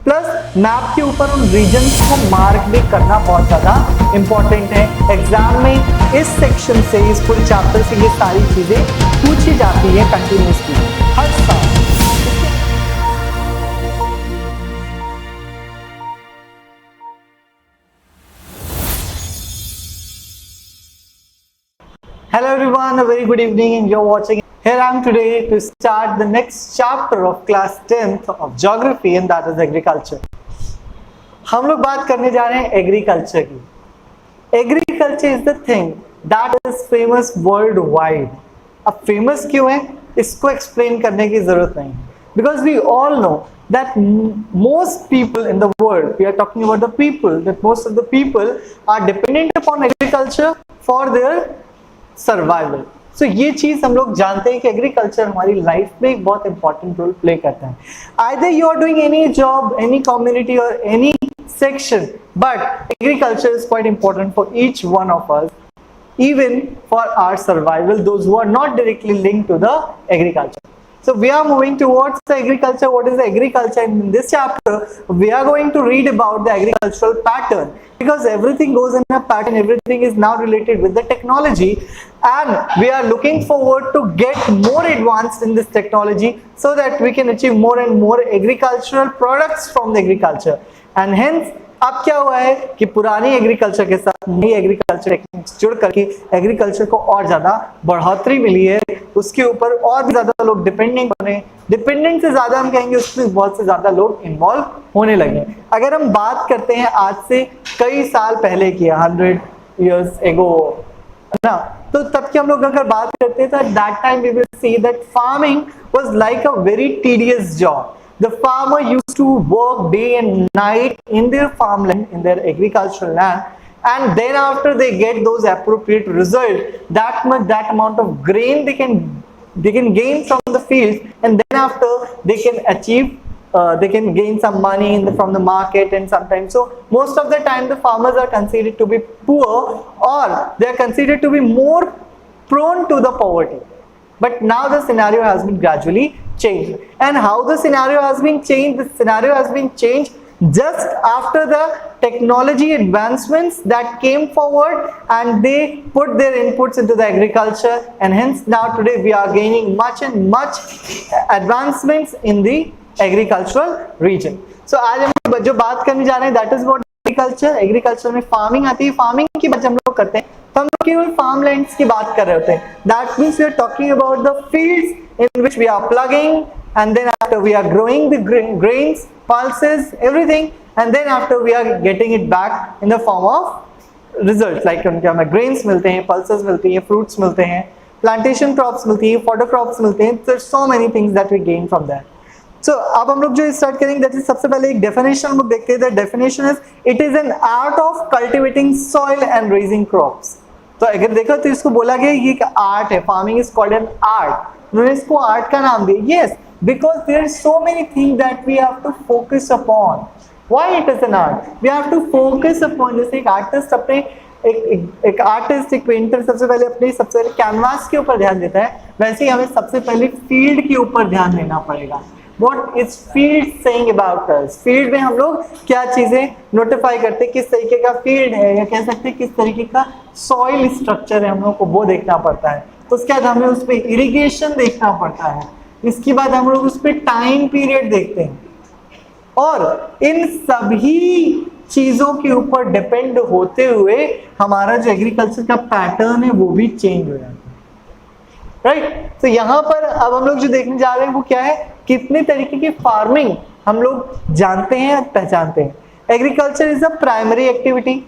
Plus map के ऊपर उन रीजन्स को मार्क भी करना बहुत ज़्यादा इंपॉर्टेंट है। एग्जाम में इस सेक्शन से, इस पूरे चैप्टर से ये सारी चीज़ें पूछी जाती है कंटिन्यूसली हर साल। Hello everyone, a very good evening, and you're watching. Here I am today to start the next chapter of class 10th of geography, and that is agriculture. हम लोग बात करने जा रहे हैं एग्रीकल्चर की। Agriculture is the thing that is famous world wide. अब famous क्यों है इसको एक्सप्लेन करने की जरूरत नहीं, because we all know that most people in the world, we are talking about the people, that most of the people are dependent upon agriculture for their survival. So ये चीज हम लोग जानते हैं कि एग्रीकल्चर हमारी लाइफ में एक बहुत इंपॉर्टेंट रोल प्ले करता है। Either you are doing any job, any community और any section, but agriculture is quite important for each one of us, even for our survival, those who are not directly linked to the agriculture. So we are moving towards the agriculture. What is the agriculture? In this chapter, we are going to read about the agricultural pattern, because everything goes in a pattern, everything is now related with the technology, and we are looking forward to get more advanced in this technology so that we can achieve more and more agricultural products from the agriculture. And hence, अब क्या हुआ है कि पुरानी agriculture के साथ नई agriculture techniques जुड़ करके एग्रीकल्चर को और ज्यादा बढ़ोतरी मिली है, उसके ऊपर और भी ज्यादा लोग डिपेंडेंट बने। डिपेंडेंट से ज्यादा हम कहेंगे उसमें बहुत से ज्यादा लोग इन्वॉल्व होने लगे। अगर हम बात करते हैं आज से कई साल पहले की, 100 years ago ना, तो तब की हम लोग अगर बात करते हैं तो that time we will see that farming was like a very tedious job. The farmer used to work day and night in their farmland, in their agricultural land, and then after they get those appropriate results, that amount of grain they can gain from the fields, and then after they can achieve, they can gain some money from the market, and sometimes, so most of the time the farmers are considered to be poor, or they are considered to be more prone to the poverty. But now the scenario has been gradually changed. And how the scenario has been changed? The scenario has been changed just after the technology advancements that came forward, and they put their inputs into the agriculture, and hence now today we are gaining much and much advancements in the agricultural region. So आज हम जो बात करने जा रहे हैं that is about agriculture. Agriculture में farming आती है। फार्मिंग की बात हम लोग करते हैं तो हम लोग केवल फार्म लैंड्स की बात कर रहे होते हैं। That means we are talking about the fields in which we are ploughing, and then after we are growing the grains, pulses, everything, and then after we are getting it back in the form of results, like उनके हमें grains मिलते हैं, pulses मिलती हैं, fruits मिलते हैं, plantation crops मिलती हैं, fodder crops मिलते हैं। There's so many things that we gain from that. So अब हम लोग जो स्टार्ट करेंगे that is सबसे पहले एक definition हम लोग देखते हैं। The definition is it is an art of cultivating soil and raising crops. तो अगर देखो तो इसको बोला गया ये एक आर्ट है, farming is called an art. उन्होंने इसको आर्ट का नाम दिया। Yes, because there are so many things that we have to focus upon. Why it is an art? We have to focus upon, जैसे एक आर्टिस्ट अपने एक आर्टिस्ट, एक पेंटर सबसे पहले कैनवास के ऊपर ध्यान देता है, वैसे ही हमें सबसे पहले फील्ड के ऊपर ध्यान देना पड़ेगा। What is field saying about us? Field में हम लोग क्या चीजें नोटिफाई करते हैं, किस तरीके का फील्ड है, या कह सकते हैं किस तरीके का सॉइल स्ट्रक्चर है, हम लोग को वो देखना पड़ता है। तो उसके बाद हमें उस पर इरिगेशन देखना पड़ता है, इसके बाद हम लोग उस पर टाइम पीरियड देखते हैं, और इन सभी चीजों के ऊपर डिपेंड होते हुए हमारा जो एग्रीकल्चर का पैटर्न है वो भी चेंज हो जाता है। राइट, तो यहाँ पर अब हम लोग जो देखने जा रहे हैं वो क्या है, कितने तरीके की फार्मिंग हम लोग जानते हैं, पहचानते हैं। Agriculture is a primary activity.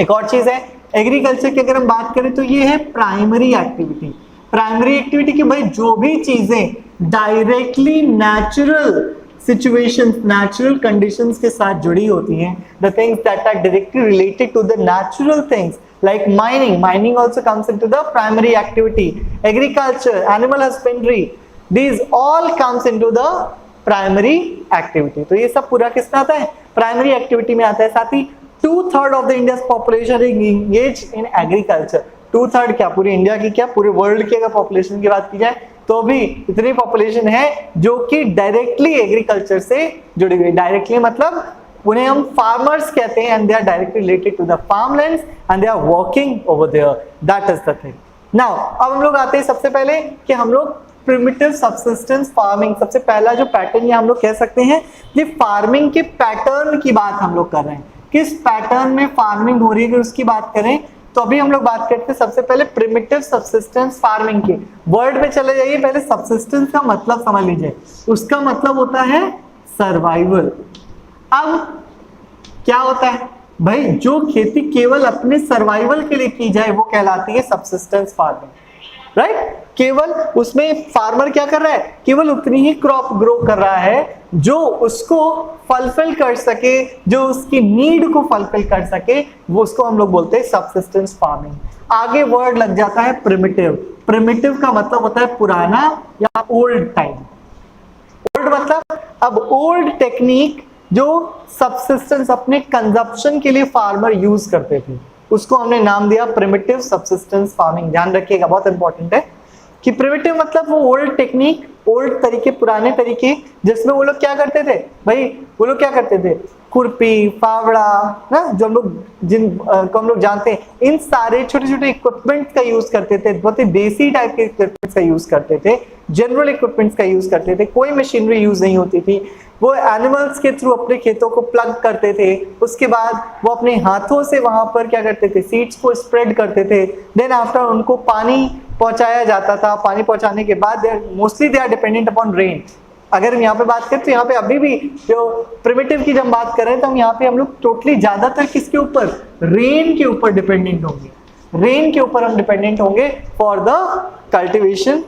एक और चीज है एग्रीकल्चर की, अगर हम बात करें तो ये है प्राइमरी एक्टिविटी। प्राइमरी एक्टिविटी की भाई जो भी चीजें directly natural situations, natural conditions के साथ जुड़ी होती हैं, the things that are directly related to the natural things, like mining also comes into the primary activity, agriculture, animal husbandry, these all comes into the primary activity. तो ये सब पूरा किसमें आता है, प्राइमरी एक्टिविटी में आता है। साथ ही 2/3 of the India population engage in agriculture. 2/3 क्या, पूरी इंडिया की क्या, पूरे वर्ल्ड की अगर पॉपुलेशन की बात की जाए तो भी इतनी पॉपुलेशन है जो कि डायरेक्टली एग्रीकल्चर से जुड़ी हुई। डायरेक्टली मतलब उन्हें हम फार्मर्स कहते हैं and they are directly related to the farmlands and they are working over there, that is the thing. Now अब हम लोग आते हैं सबसे पहले कि हम लोग प्रिमिटिव सबसिस्टेंस फार्मिंग, सबसे पहला जो पैटर्न ये हम लोग कह सकते हैं, ये फार्मिंग के पैटर्न की बात हम लोग कर रहे हैं, किस पैटर्न में फार्मिंग हो रही है उसकी बात करें तो अभी हम लोग बात करते हैं सबसे पहले प्रिमिटिव सबसिस्टेंस फार्मिंग की। वर्ड पे चले जाइए, पहले सबसिस्टेंस का मतलब समझ लीजिए, उसका मतलब होता है सर्वाइवल। अब क्या होता है भाई, जो खेती केवल अपने सर्वाइवल के लिए की जाए वो कहलाती है सबसिस्टेंस फार्मिंग, राइट। केवल उसमें फार्मर क्या कर रहा है, केवल उतनी ही क्रॉप ग्रो कर रहा है जो उसको फलफिल कर सके, जो उसकी नीड को फलफिल कर सके, वो उसको हम लोग बोलते हैं सबसिस्टेंस फार्मिंग। आगे वर्ड लग जाता है प्रिमिटिव। प्रिमिटिव का मतलब होता है पुराना या ओल्ड टाइम। ओल्ड मतलब अब ओल्ड टेक्निक जो सबसिस्टेंस अपने कंजप्शन के लिए फार्मर यूज करते थे, उसको हमने नाम दिया प्रिमिटिव सबसिस्टेंस फार्मिंग। ध्यान रखिएगा, बहुत इंपॉर्टेंट है कि प्रिमिटिव मतलब वो ओल्ड टेक्निक, ओल्ड तरीके, पुराने तरीके, जिसमें वो लोग क्या करते थे भाई, वो लोग क्या करते थे, खुरपी, फावड़ा ना, जो हम लोग को हम लोग जानते हैं, इन सारे छोटे छोटे इक्विपमेंट का यूज करते थे, बहुत ही देसी टाइप के इक्विपमेंट्स का यूज करते थे, जनरल इक्विपमेंट्स का यूज करते थे, कोई मशीनरी यूज नहीं होती थी। वो एनिमल्स के थ्रू अपने खेतों को प्लग करते थे, उसके बाद वो अपने हाथों से वहां पर क्या करते थे, सीड्स को स्प्रेड करते थे, देन आफ्टर उनको पानी पहुंचाया जाता था। पानी पहुंचाने के बाद mostly they are dependent upon rain. अगर हम यहाँ पे बात करें तो यहाँ पे अभी भी जो प्रिमिटिव की जब बात करें तो हम यहाँ पे हम लोग टोटली ज्यादातर किसके ऊपर, रेन के ऊपर डिपेंडेंट होंगे, रेन के ऊपर हम डिपेंडेंट होंगे फॉर द कल्टिवेशन,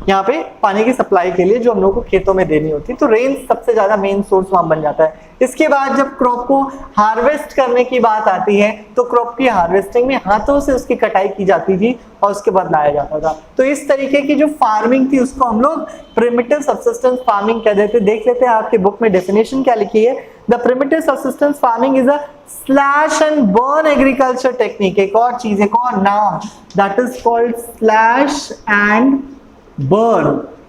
यहाँ पे पानी की सप्लाई के लिए जो हम लोग को खेतों में देनी होती है। तो रेन सबसे ज्यादा मेन सोर्स वहां बन जाता है। इसके बाद जब क्रॉप को हार्वेस्ट करने की बात आती है तो क्रॉप की हार्वेस्टिंग में हाथों से उसकी कटाई की जाती थी और उसके बाद लाया जाता था। तो इस तरीके की जो फार्मिंग थी उसको हम लोग प्रिमिटिव सबसिस्टेंस फार्मिंग कह देते। देख लेते हैं आपके बुक में डेफिनेशन क्या लिखी है। The primitive subsistence farming is a slash and burn agriculture technique. एक और चीज, एक और नाम, that is called slash and burn.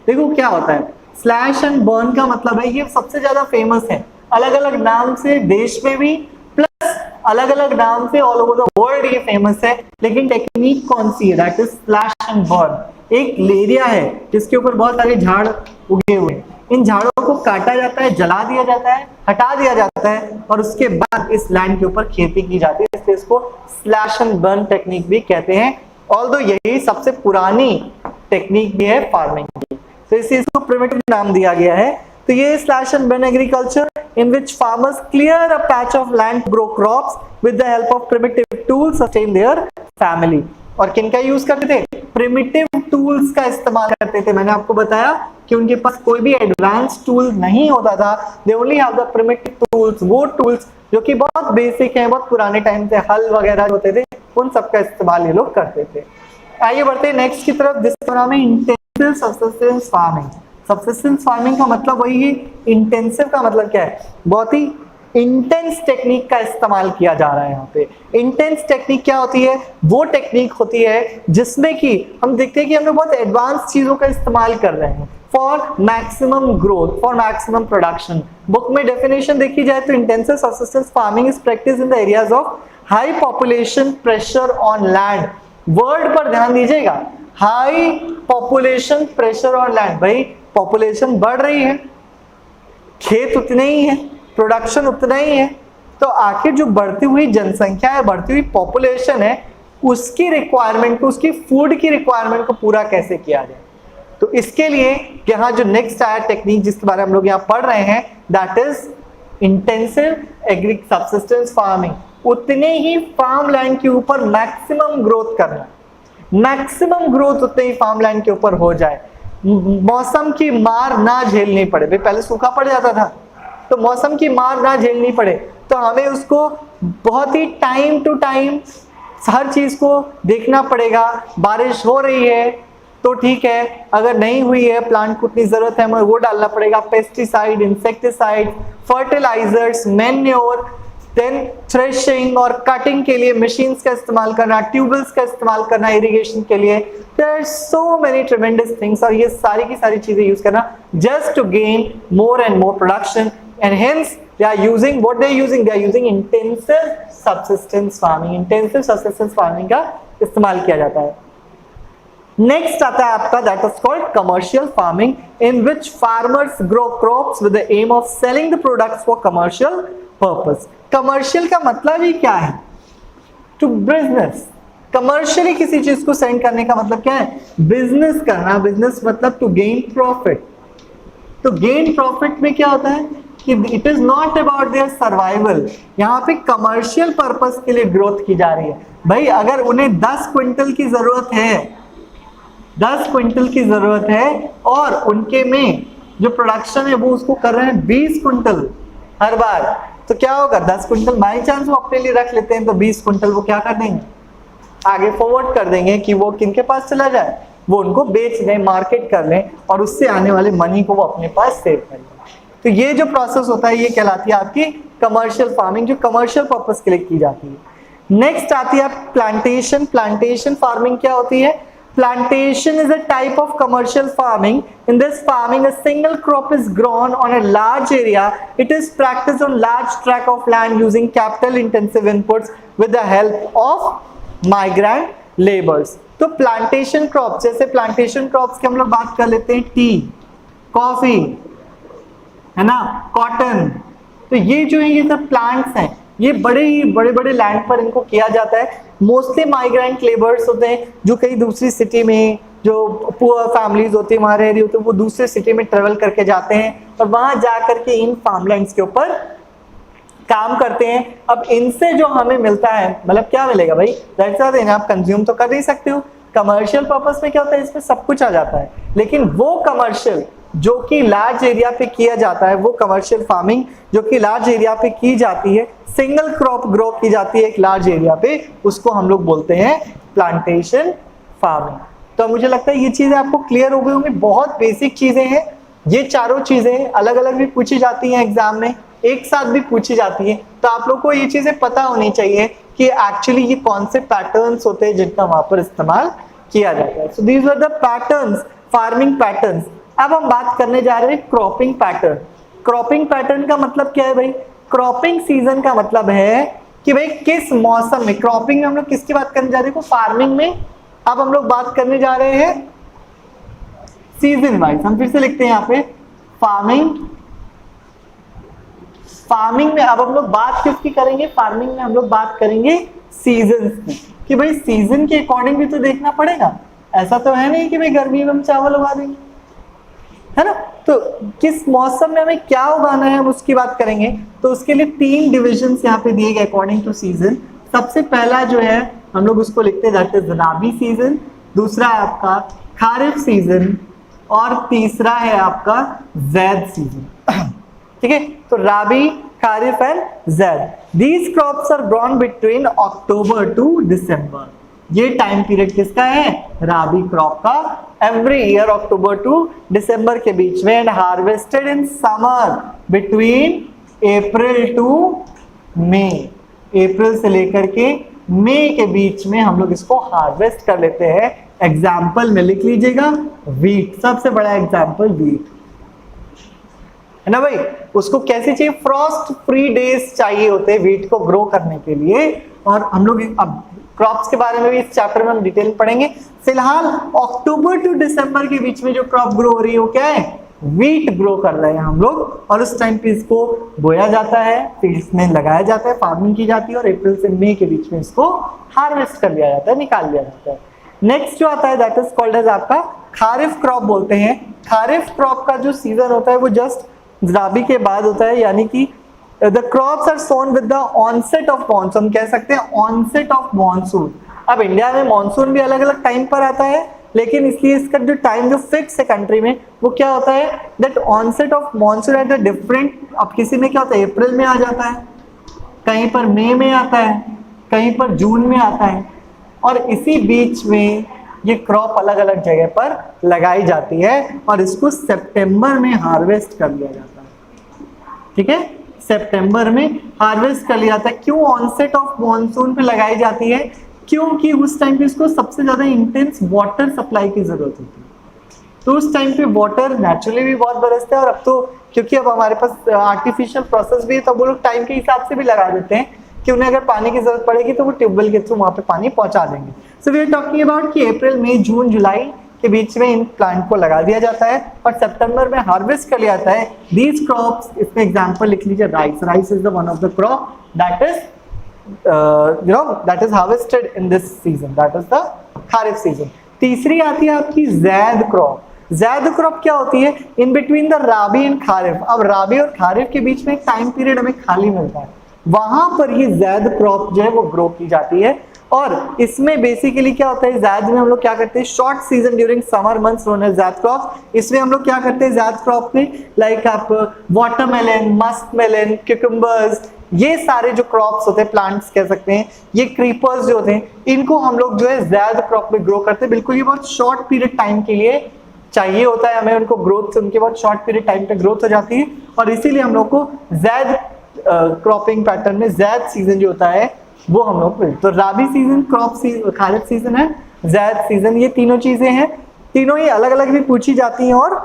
देखो क्या होता है, स्लैश एंड बर्न का मतलब है, ये सबसे ज्यादा फेमस है, अलग अलग नाम से देश में भी, प्लस अलग अलग नाम से ऑल ओवर द वर्ल्ड ये फेमस है। लेकिन टेक्निक कौन सी है, that is slash and burn. एक लेरिया है जिसके ऊपर बहुत सारे झाड़ उगे हुए हैं, इन झाड़ों को काटा जाता है, जला दिया जाता है, हटा दिया जाता है और उसके बाद इस लैंड के ऊपर खेती की जाती है, इसलिए इसको स्लैश एंड बर्न टेक्निक भी कहते हैं। ऑल्दो यही सबसे पुरानी टेक्निक भी है फार्मिंग की, तो इसी इसको प्रिमिटिव नाम दिया गया है। तो ये slash and burn agriculture in which farmers clear a patch of land, grow crops with the help of primitive tools, sustain their family. और किनका यूज करते थे, प्रिमिटिव टूल्स का इस्तेमाल करते थे। मैंने आपको बताया कि उनके पास कोई भी एडवांस टूल नहीं होता था, they only have the primitive tools. वो टूल्स जो कि बहुत बेसिक हैं, बहुत पुराने टाइम से हल वगैरह होते थे, उन सबका इस्तेमाल ये लोग करते थे। आइए बढ़ते हैं नेक्स्ट की तरफ, जिसका नाम है intensive subsistence farming. Subsistence farming का मतलब वही है, इंटेंसिव का मतलब क्या है, बहुत ही इंटेंस टेक्निक का इस्तेमाल किया जा रहा है यहाँ पे। इंटेंस टेक्निक क्या होती है, वो टेक्निक होती है जिसमें कि हम देखते हैं कि हम लोग बहुत एडवांस चीजों का इस्तेमाल कर रहे हैं for maximum growth, for maximum production. Book में डेफिनेशन देखी जाए तो intensive subsistence farming is practice in the areas of high population, pressure on land. Word पर ध्यान दीजिएगा, high population, pressure on land. भाई पॉपुलेशन बढ़ रही है, खेत उतने ही है, प्रोडक्शन उतना ही है, तो आखिर जो बढ़ती हुई जनसंख्या है, बढ़ती हुई पॉपुलेशन है, उसकी रिक्वायरमेंट को, उसकी फूड की रिक्वायरमेंट को पूरा कैसे किया जाए। तो इसके लिए यहाँ जो नेक्स्ट आया टेक्निक जिसके बारे में हम लोग यहाँ पढ़ रहे हैं, that is intensive agri subsistence farming. उतने ही फार्म लैंड के ऊपर मैक्सिमम ग्रोथ करना, मैक्सिमम ग्रोथ उतने ही फार्म लैंड के ऊपर हो जाए, मौसम की मार ना झेलनी पड़े। भाई पहले सूखा पड़ जाता था, तो मौसम की मार ना झेलनी पड़े, तो हमें उसको बहुत ही टाइम टू टाइम हर चीज को देखना पड़ेगा। बारिश हो रही है तो ठीक है, अगर नहीं हुई है, प्लांट को उतनी जरूरत है, हमें वो डालना पड़ेगा। Pesticide, insecticide, fertilisers, manure, then threshing और कटिंग के लिए मशीन्स का इस्तेमाल करना, ट्यूबवेल्स का इस्तेमाल करना इरिगेशन के लिए, there are so many tremendous things, और ये सारी की सारी चीजें यूज करना just to gain more and more production, and hence they are using what they are using, they are using intensive subsistence farming, intensive subsistence farming का इस्तेमाल किया जाता है। नेक्स्ट आता है आपका that is called commercial farming, in which farmers grow crops with the aim of selling the products for commercial purpose. Commercial का मतलब ही क्या है? To business. कमर्शियली किसी चीज को सेंड करने का मतलब क्या है? बिजनेस करना। बिजनेस मतलब टू गेन प्रॉफिट। तो गेन प्रॉफिट में क्या होता है कि it is not about their survival, यहाँ पे कमर्शियल पर्पस के लिए ग्रोथ की जा रही है। भाई अगर उन्हें 10 क्विंटल की जरूरत है, 10 क्विंटल की जरूरत है और उनके में जो प्रोडक्शन है वो उसको कर रहे हैं 20 क्विंटल हर बार, तो क्या होगा? 10 क्विंटल बाई चांस वो अपने लिए रख लेते हैं, तो 20 क्विंटल वो क्या कर देंगे? आगे फॉरवर्ड कर देंगे कि वो किनके पास चला जाए, वो उनको बेच दें, मार्केट कर लें और उससे आने वाले मनी को वो अपने पास सेव कर लें। तो ये जो प्रोसेस होता है ये कहलाती है आपकी कमर्शियल फार्मिंग, जो कमर्शियल पर्पस के लिए की जाती है। नेक्स्ट आती है प्लांटेशन। प्लांटेशन फार्मिंग क्या होती है? Plantation is a type of commercial farming. In this farming a single crop is grown on a large area. It is practised on large tract of land using capital intensive inputs with the help of migrant labours. तो plantation crop, जैसे plantation crops की हम लोग बात कर लेते हैं, T, coffee, है ना, कॉटन, तो ये जो है ये सब प्लांट्स हैं, ये बड़े बड़े लैंड पर इनको किया जाता है। मोस्टली माइग्रेंट लेबर्स होते हैं जो कहीं दूसरी सिटी में, जो पुअर फैमिलीज होती है वहां रह रही होती है, वो दूसरे सिटी में ट्रेवल करके जाते हैं और वहां जाकर के इन फार्मलैंड्स के ऊपर काम करते हैं। अब इनसे जो हमें मिलता है, मतलब क्या मिलेगा भाई? दैट्स आप कंज्यूम तो कर नहीं सकते हो। कमर्शियल पर्पस में क्या होता है, इसमें सब कुछ आ जाता है, लेकिन वो कमर्शियल जो कि लार्ज एरिया पे किया जाता है, वो कमर्शियल फार्मिंग जो कि लार्ज एरिया पे की जाती है, सिंगल क्रॉप ग्रो की जाती है एक लार्ज एरिया पे, उसको हम लोग बोलते हैं प्लांटेशन फार्मिंग। तो मुझे लगता है ये चीजें आपको क्लियर हो गई होंगी। बहुत बेसिक चीजें हैं ये, चारों चीजें अलग अलग भी पूछी जाती हैं एग्जाम में, एक साथ भी पूछी जाती है, तो आप लोग को ये चीजें पता होनी चाहिए कि एक्चुअली ये कौन से पैटर्न्स होते हैं जिनका वहां पर इस्तेमाल किया जाता है। So these are the patterns, farming patterns. अब हम बात करने जा रहे हैं क्रॉपिंग पैटर्न। क्रॉपिंग पैटर्न का मतलब क्या है भाई? क्रॉपिंग सीजन का मतलब है कि भाई किस मौसम में, क्रॉपिंग में हम लोग किसकी बात करने जा रहे हैं? फार्मिंग में। अब हम लोग बात करने जा रहे हैं सीजन वाइज। हम फिर से लिखते हैं यहाँ पे फार्मिंग। फार्मिंग में अब हम लोग बात किसकी करेंगे? फार्मिंग में हम लोग बात करेंगे सीजन्स की, कि भाई सीजन के अकॉर्डिंग भी तो देखना पड़ेगा। ऐसा तो है नहीं कि भाई गर्मी में हम चावल उगा देंगे, है ना। तो किस मौसम में हमें क्या उगाना है हम उसकी बात करेंगे। तो उसके लिए 3 डिविजन्स यहाँ पे दिए गए अकॉर्डिंग टू सीजन। सबसे पहला जो है हम लोग उसको लिखते हैं दैट इज राबी सीजन, दूसरा है आपका खारिफ सीजन और तीसरा है आपका जैद सीजन। ठीक है, तो rabi, kharif and zaid. These crops are grown between October to December. ये टाइम पीरियड किसका है? राबी क्रॉप का। Every year October to December के बीच में, and harvested in summer between April to May. April से लेकर के मई के बीच में हम लोग इसको हार्वेस्ट कर लेते हैं। एग्जाम्पल में लिख लीजिएगा वीट, सबसे बड़ा एग्जाम्पल वीट, है ना भाई। उसको कैसे चाहिए? फ्रॉस्ट फ्री डेज चाहिए होते हैं वीट को ग्रो करने के लिए। और हम लोग अब क्रॉप्स के बारे में भी इस चैप्टर में हम डिटेल में पढ़ेंगे। फिलहाल अक्टूबर टू दिसंबर के बीच में जो क्रॉप ग्रो हो रही है वो क्या है? वीट ग्रो कर रहे हैं हम लोग, और उस टाइम पे इसको बोया जाता है, फील्ड्स में लगाया जाता है, फार्मिंग की जाती है, और अप्रैल से मई के बीच में इसको हार्वेस्ट कर लिया जाता है, निकाल लिया जाता है। नेक्स्ट जो आता है दैट इज कॉल्ड एज आपका खारिफ क्रॉप बोलते हैं। खारिफ क्रॉप का जो सीजन होता है वो जस्ट राबी के बाद होता है, यानी कि the crops are sown with the onset of monsoon। कह सकते हैं onset of monsoon। अब इंडिया में मॉनसून भी अलग अलग टाइम पर आता है, लेकिन इसलिए इसका जो टाइम जो फिक्स है कंट्री में वो क्या होता है? That onset of monsoon at the different, अब किसी में क्या होता है? अप्रैल में आ जाता है, कहीं पर मई में आता है, कहीं पर जून में आता है, और इसी बीच में ये क्रॉप अलग अलग जगह पर लगाई जाती है और इसको सितंबर में हार्वेस्ट कर लिया जाता है। ठीक है, सितंबर में हार्वेस्ट कर लिया जाता है। क्यों ऑनसेट ऑफ मॉनसून पे लगाई जाती है? क्योंकि उस टाइम पे इसको सबसे ज्यादा इंटेंस वाटर सप्लाई की जरूरत होती है। तो उस टाइम पे वाटर नेचुरली भी बहुत बरसता है, और अब तो क्योंकि अब हमारे पास आर्टिफिशियल प्रोसेस भी है, तो वो लोग टाइम के हिसाब से भी लगा देते हैं कि उन्हें अगर पानी की जरूरत पड़ेगी तो वो ट्यूबवेल के थ्रू वहां पे पानी पहुंचा देंगे। So we are talking about कि अप्रैल मई जून जुलाई के बीच में इन प्लांट को लगा दिया जाता है और सितंबर में हार्वेस्ट कर लिया जाता है। दीज क्रॉप्स, इसमें एग्जांपल लिख लीजिए, rice is the one of the crop that is that is harvested in this season, that is the kharif season। तीसरी आती है आपकी ज़ैद क्रॉप। ज़ैद क्रॉप क्या होती है? In between the rabi and kharif. अब राबी और खारिफ के बीच में एक टाइम पीरियड हमें खाली मिलता है, वहां पर ये ज़ैद क्रॉप जो है वो ग्रो की जाती है। और इसमें बेसिकली क्या होता है, ज़ैद में हम लोग क्या करते हैं, short season during summer months known as zaid crop. इसमें हम लोग क्या करते हैं ज़ैद क्रॉप में, लाइक आप वाटरमेलन, मस्क मेलन, क्यूकम्बर्स, ये सारे जो क्रॉप्स होते हैं, प्लांट्स कह सकते हैं, ये क्रीपर्स जो होते हैं, इनको हम लोग जो है ज़ैद क्रॉप में ग्रो करते हैं। बिल्कुल ये बहुत शॉर्ट पीरियड टाइम के लिए चाहिए होता है हमें, उनको ग्रोथ, उनके बहुत शॉर्ट पीरियड टाइम पे ग्रोथ हो जाती है, और इसीलिए हम लोग को ज़ैद क्रॉपिंग पैटर्न में ज़ैद सीजन जो होता है वो हम लोग। तो rabi season, crop season, kharif season है, ज़ैद सीजन, ये तीनों चीजें हैं। तीनों ही अलग अलग भी पूछी जाती हैं और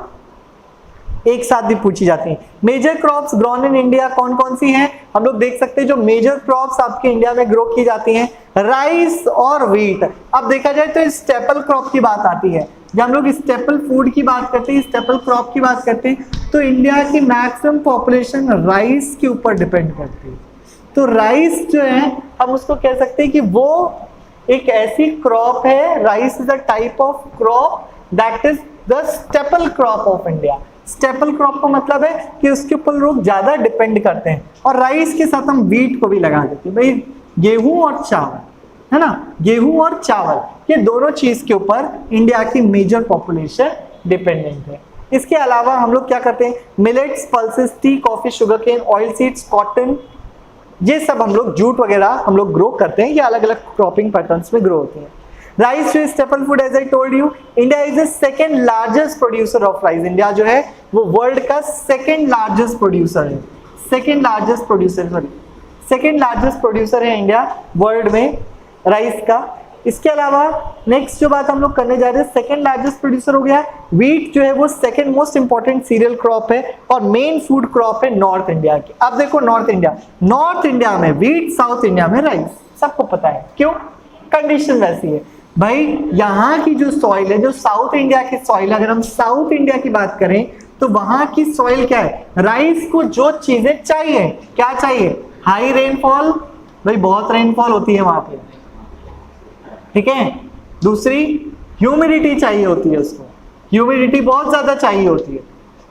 एक साथ भी पूछी जाती हैं। Major crops grown in India कौन कौन सी हैं? हम लोग देख सकते हैं जो मेजर क्रॉप्स आपके इंडिया में ग्रो की जाती हैं, राइस और व्हीट। अब देखा जाए तो स्टेपल क्रॉप की बात आती है। जब हम लोग स्टेपल फूड की बात करते हैं, स्टेपल क्रॉप की बात करते हैं, तो इंडिया की मैक्सिमम पॉपुलेशन राइस के ऊपर डिपेंड करती है। तो राइस जो है हम उसको कह सकते हैं कि वो एक ऐसी क्रॉप है, rice is a type of crop that is the staple crop of India. Staple crop का मतलब है कि उसके ऊपर लोग ज्यादा डिपेंड करते हैं, और राइस के साथ हम व्हीट को भी लगा देते हैं। भाई गेहूं और चावल है ना, गेहूं और चावल, ये दोनों चीज के ऊपर इंडिया की मेजर पॉपुलेशन डिपेंडेंट है। इसके अलावा हम लोग क्या करते हैं, millets, pulses, tea, coffee, sugar cane, oil seeds, cotton, ये सब हम लोग, जूट वगैरह हम लोग ग्रो करते हैं। ये अलग अलग क्रॉपिंग पैटर्न्स में ग्रो होती है। राइस जो staple food, as I told you, India is the second largest producer of rice. India जो है वो वर्ल्ड का सेकंड लार्जेस्ट प्रोड्यूसर है, सेकंड लार्जेस्ट प्रोड्यूसर है इंडिया वर्ल्ड में राइस का। इसके अलावा नेक्स्ट जो बात हम लोग करने जा रहे हैं, सेकंड लार्जेस्ट प्रोड्यूसर हो गया। व्हीट जो है वो second most important cereal crop है और मेन फूड क्रॉप है नॉर्थ इंडिया की। अब देखो नॉर्थ इंडिया में व्हीट, साउथ इंडिया में राइस, सबको पता है क्यों, कंडीशन वैसी है। भाई यहाँ की जो सॉइल है, जो साउथ इंडिया की सॉइल, अगर हम साउथ इंडिया की बात करें तो वहां की सॉइल क्या है, राइस को जो चीजें चाहिए, क्या चाहिए, हाई रेनफॉल, भाई बहुत रेनफॉल होती है वहां पे, ठीक है। दूसरी ह्यूमिडिटी चाहिए होती है उसको, ह्यूमिडिटी बहुत ज्यादा चाहिए होती है,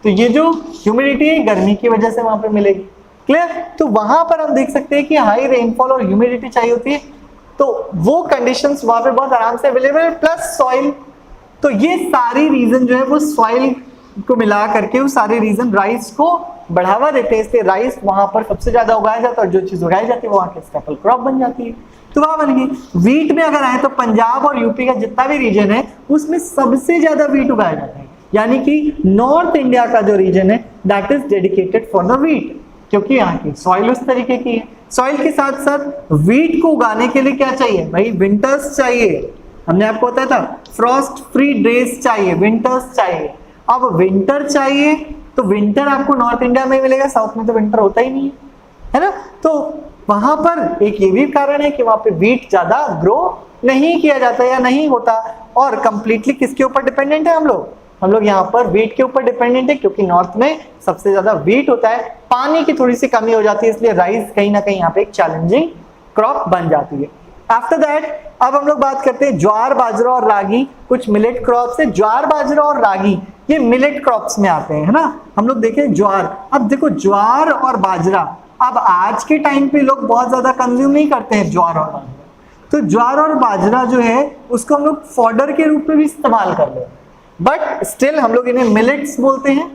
तो ये जो ह्यूमिडिटी है गर्मी की वजह से वहां पे मिलेगी, क्लियर। तो वहां पर हम देख सकते हैं कि हाई रेनफॉल और ह्यूमिडिटी चाहिए होती है, तो वो कंडीशंस वहां पे बहुत आराम से अवेलेबल है, प्लस सॉइल। तो ये सारी रीजन जो है वो सॉइल को मिला करके वो सारे रीजन राइस को बढ़ावा देते हैं, इसलिए राइस वहां पर सबसे ज्यादा उगाया जाता है, और जो चीज उगाई जाती है वहां की स्टेपल क्रॉप बन जाती है। तो वहां बन गई। व्हीट में अगर आए तो पंजाब और यूपी का जितना भी रीजन है उसमें सबसे ज्यादा व्हीट उगाया जाता है, यानी कि नॉर्थ इंडिया का जो रीजन है that is dedicated for the wheat, क्योंकि यहाँ की सॉइल उस तरीके की है। सॉइल के साथ साथ व्हीट को उगाने के लिए क्या चाहिए भाई, विंटर्स चाहिए। हमने आपको बताया था फ्रॉस्ट फ्री डेज चाहिए, विंटर्स चाहिए। अब विंटर चाहिए तो विंटर आपको नॉर्थ इंडिया में मिलेगा, साउथ में तो विंटर होता ही नहीं है ना। तो वहां पर एक ये भी कारण है कि वहां पे व्हीट ज्यादा ग्रो नहीं किया जाता या नहीं होता, और कंप्लीटली किसके ऊपर डिपेंडेंट है हम लोग यहाँ पर व्हीट के ऊपर डिपेंडेंट है, क्योंकि नॉर्थ में सबसे ज्यादा व्हीट होता है, पानी की थोड़ी सी कमी हो जाती है, इसलिए राइस कहीं ना कहीं यहाँ पे एक चैलेंजिंग क्रॉप बन जाती है। आफ्टर दैट अब हम लोग बात करते हैं ज्वार, बाजरा और रागी, कुछ मिलेट क्रॉप्स है। ज्वार, बाजरा और रागी ये मिलेट क्रॉप्स में आते हैं, है ना। हम लोग देखें ज्वार, अब देखो ज्वार और बाजरा अब आज के टाइम पे लोग बहुत ज्यादा कंज्यूम नहीं करते हैं ज्वार और बाजरा, तो ज्वार और बाजरा जो है उसको हम लोग फॉडर के रूप में भी इस्तेमाल कर रहे हैं, बट स्टिल हम लोग इन्हें मिलेट्स बोलते हैं,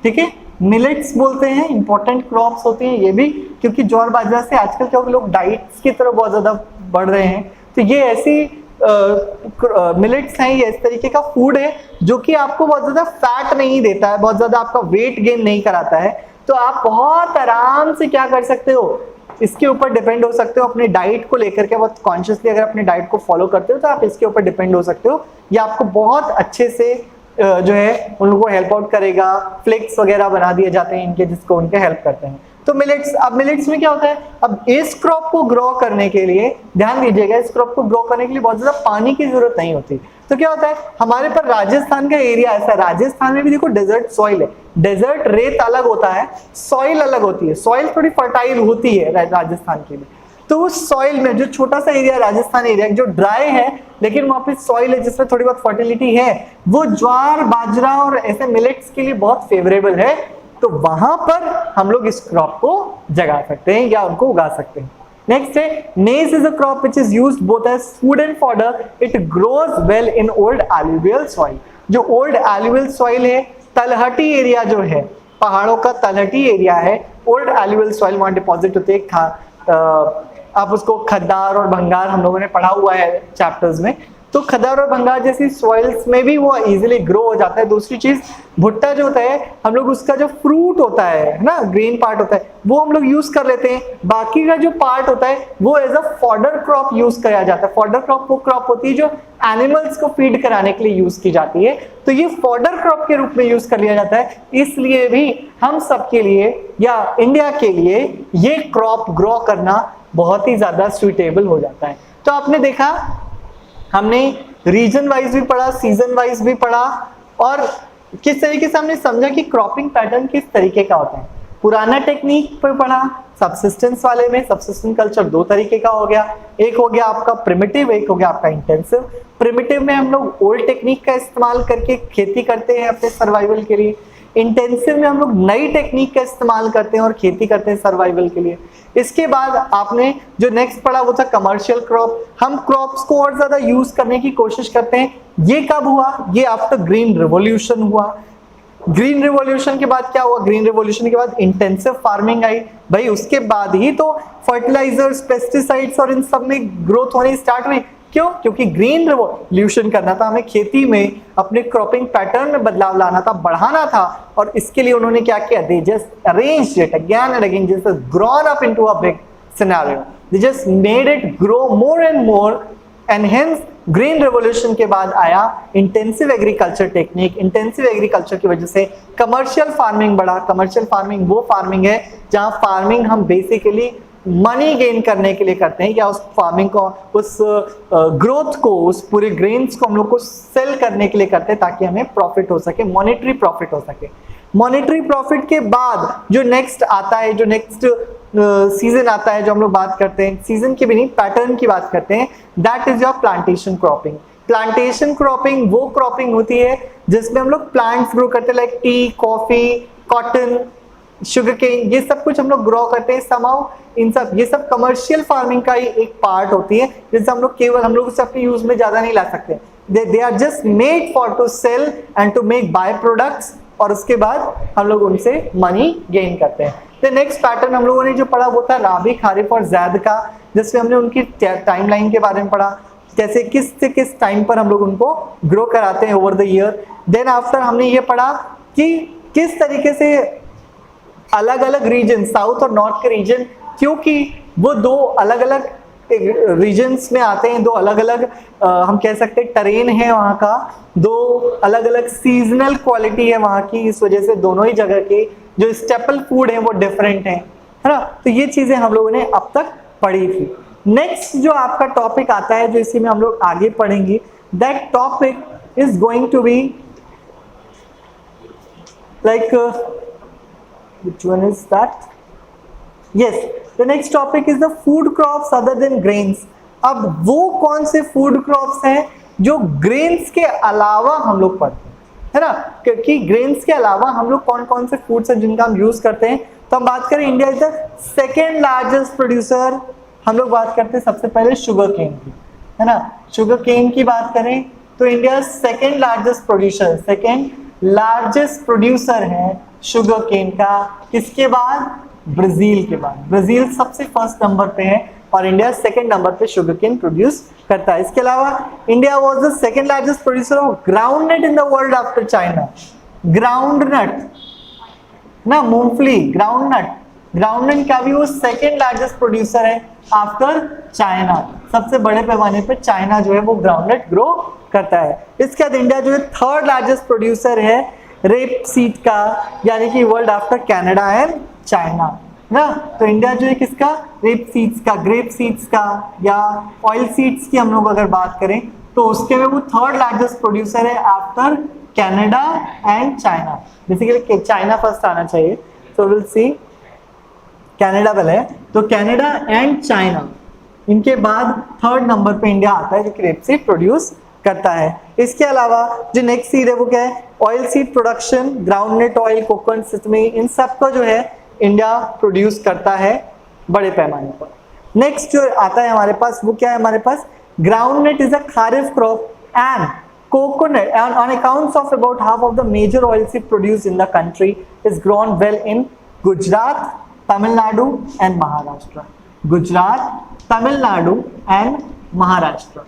ठीक है, मिलेट्स बोलते हैं। इंपॉर्टेंट क्रॉप्स होते हैं ये भी, क्योंकि ज्वार बाजरा से आजकल क्या लोग डाइट्स की तरफ बहुत ज्यादा बढ़ रहे हैं, तो ये ऐसी मिलेट्स हैं, ये इस तरीके का फूड है जो कि आपको बहुत ज्यादा फैट नहीं देता है, बहुत ज्यादा आपका वेट गेन नहीं कराता है। तो आप बहुत आराम से क्या कर सकते हो, इसके ऊपर डिपेंड हो सकते हो अपने डाइट को लेकर के। बहुत कॉन्शियसली अगर अपने डाइट को फॉलो करते हो तो आप इसके ऊपर डिपेंड हो सकते हो। ये आपको बहुत अच्छे से जो है उन लोगों को हेल्प आउट करेगा। फ्लेक्स वगैरह बना दिए जाते हैं इनके, जिसको उनके हेल्प करते हैं। तो मिलेट्स, अब मिलेट्स में क्या होता है, अब इस क्रॉप को ग्रो करने के लिए ध्यान दीजिएगा, इस क्रॉप को ग्रो करने के लिए बहुत ज्यादा पानी की जरूरत नहीं होती। तो क्या होता है, हमारे पर राजस्थान का एरिया ऐसा है, राजस्थान में भी देखो डेजर्ट सॉइल है, डेजर्ट रेत अलग होता है, सॉइल अलग होती है, सॉइल थोड़ी फर्टाइल होती है राजस्थान के लिए। तो उस सॉइल में जो छोटा सा एरिया राजस्थान एरिया जो ड्राई है लेकिन वहां पे सॉइल है जिसमें थोड़ी बहुत फर्टिलिटी है, वो ज्वार बाजरा और ऐसे मिलेट्स के लिए बहुत फेवरेबल है। तो वहां पर हम लोग इस क्रॉप को जगा सकते हैं या उनको उगा सकते हैं। नेक्स्ट है maize is a crop which is used both as food and fodder. It grows well in old alluvial soil. जो ओल्ड एलुवियल सॉइल है, तलहटी एरिया जो है, पहाड़ों का तलहटी एरिया है, ओल्ड एलुवियल सॉइल वहां डिपॉजिट होते हैं। आप उसको खद्दार और भंगार हम लोगों ने पढ़ा हुआ है चैप्टर्स में। तो खद्दार और भंगार जैसी सॉइल्स में भी वो इजीली ग्रो हो जाता है। दूसरी चीज, भुट्टा जो होता है हम लोग उसका जो फ्रूट होता है ना, ग्रीन पार्ट होता है, वो हम लोग यूज कर लेते हैं। बाकी का जो पार्ट होता है वो as a fodder crop use किया जाता है। फॉडर क्रॉप वो क्रॉप होती है जो एनिमल्स को फीड कराने के लिए यूज की जाती है। तो ये फॉडर क्रॉप के रूप में यूज कर लिया जाता है। इसलिए भी हम सबके लिए या इंडिया के लिए ये क्रॉप ग्रो करना बहुत ही ज्यादा सुइटेबल हो जाता है। तो आपने देखा, हमने रीजन वाइज भी पढ़ा, सीजन वाइज भी पढ़ा, और किस तरीके से हमने समझा कि क्रॉपिंग पैटर्न किस तरीके का होता है। पुराना टेक्निक पर पढ़ा, सब्सिस्टेंस वाले में सब्सिस्टेंस कल्चर दो तरीके का हो गया, एक हो गया आपका प्रिमिटिव, एक हो गया आपका इंटेंसिव। प्रिमिटिव में हम लोग ओल्ड टेक्निक का इस्तेमाल करके खेती करते हैं अपने सर्वाइवल के लिए। इंटेंसिव में हम लोग नई टेक्निक का इस्तेमाल करते हैं और खेती करते हैं सर्वाइवल के लिए। इसके बाद आपने जो नेक्स्ट पढ़ा वो था कमर्शियल क्रॉप। हम क्रॉप्स को और ज्यादा यूज करने की कोशिश करते हैं। ये कब हुआ, ये आफ्टर ग्रीन रिवॉल्यूशन हुआ। ग्रीन रिवॉल्यूशन के बाद क्या हुआ, ग्रीन रिवॉल्यूशन के बाद इंटेंसिव फार्मिंग आई। भाई उसके बाद ही तो फर्टिलाइजर्स, पेस्टिसाइड्स और इन सब में ग्रोथ होनी स्टार्ट हुई। क्यों? क्योंकि ग्रीन रिवॉल्यूशन करना था हमें, खेती में अपने क्रॉपिंग पैटर्न में बदलाव लाना था, बढ़ाना था। और इसके लिए उन्होंने क्या किया, they just arranged it again and again, just grown up into a big scenario, they just made it grow more and more. And hence green revolution के बाद आया intensive agriculture technique. Intensive agriculture की वजह से commercial farming बढ़ा। Commercial farming वो farming है जहां फार्मिंग हम बेसिकली मनी गेन करने के लिए करते हैं, या उस फार्मिंग को, उस ग्रोथ को, उस पूरे ग्रेन्स को हम लोग को सेल करने के लिए करते हैं ताकि हमें प्रॉफिट हो सके, मॉनेटरी प्रॉफिट हो सके। मॉनेटरी प्रॉफिट के बाद जो नेक्स्ट आता है, जो नेक्स्ट सीजन आता है, जो हम लोग बात करते हैं, सीजन की भी नहीं, पैटर्न की बात करते हैं, that is your plantation cropping. Plantation cropping वो क्रॉपिंग होती है जिसमें हम लोग प्लांट्स ग्रो करते हैं, like tea, coffee, cotton, sugar cane, ये सब कुछ हम लोग ग्रो करते हैं समाउ। इन सब, ये सब कमर्शियल फार्मिंग का ही एक पार्ट होती है, जिससे हम लोग केवल, हम लोग उसे अपने यूज में ज्यादा नहीं ला सकते। They are just made for to sell and to make by products, और उसके बाद हम लोग उनसे मनी गेन करते हैं। द नेक्स्ट पैटर्न हम लोगों ने जो पढ़ा वो था राबी, खारिफ और जैद का, जिसमें हमने उनकी टाइमलाइन के बारे में पढ़ा, कैसे किस से किस टाइम पर हम लोग उनको ग्रो कराते हैं over the year. Then after हमने ये पढ़ा कि किस तरीके से अलग अलग रीजन, साउथ और नॉर्थ के रीजन, क्योंकि वो दो अलग अलग रीजन्स में आते हैं, दो अलग अलग हम कह सकते हैं टरेन है वहाँ का, दो अलग अलग सीजनल क्वालिटी है वहाँ की, इस वजह से दोनों ही जगह के जो स्टेपल फूड है वो डिफरेंट है ना। तो ये चीजें हम लोगों ने अब तक पढ़ी थी। नेक्स्ट जो आपका टॉपिक आता है, जो इसी में हम लोग आगे पढ़ेंगे, that topic is going to be like which one is that? Yes, the next topic is the food crops other than grains. अब वो कौन से फूड क्रॉप्स हैं जो ग्रेन्स के अलावा हम लोग पढ़ते हैं, है ना, क्योंकि ग्रेन्स के अलावा हम लोग कौन कौन से फूड्स हैं जिनका हम यूज करते हैं। तो हम बात करें, India is the second largest producer, हम लोग बात करते हैं सबसे पहले शुगर केन की, है ना। शुगर केन की बात करें तो India second largest producer, second largest producer है शुगर केन का। किसके बाद? ब्राजील के बाद। ब्राजील सबसे फर्स्ट नंबर पे है और इंडिया सेकंड नंबर पे शुगर केन प्रोड्यूस करता है। इसके अलावा India was the second largest producer of groundnut in the world after China. Groundnut, ना मूंगफली, ग्राउंडनट, ग्राउंडनट का भी वो सेकेंड लार्जेस्ट प्रोड्यूसर है आफ्टर चाइना। सबसे बड़े पैमाने पे चाइना जो है वो ग्राउंडनट ग्रो करता है। इसके बाद इंडिया जो है थर्ड लार्जेस्ट प्रोड्यूसर है रेप सीड का, यानी कि world after Canada and China ना। तो इंडिया जो है किसका, रेप सीड्स का, ग्रेप सीड्स का या ऑयल सीड्स की हम लोग अगर बात करें तो उसके में वो थर्ड लार्जेस्ट प्रोड्यूसर है after Canada and China. Basically China first आना चाहिए, तो विल सी कनाडा पहले है, तो कनाडा एंड चाइना, इनके बाद थर्ड नंबर पे इंडिया आता है जो रेप सीड प्रोड्यूस करता है। इसके अलावा जो नेक्स्ट सीड है वो क्या है, oil seed production, groundnut oil, coconut, sesame, इन सब का जो है इंडिया प्रोड्यूस करता है बड़े पैमाने पर। नेक्स्ट जो आता है हमारे पास वो क्या है, हमारे पास groundnut is a kharif crop and coconut and on accounts of about half of the major oilseed produced in the country is grown well in Gujarat, Tamil Nadu and Maharashtra. Gujarat, Tamil Nadu and Maharashtra,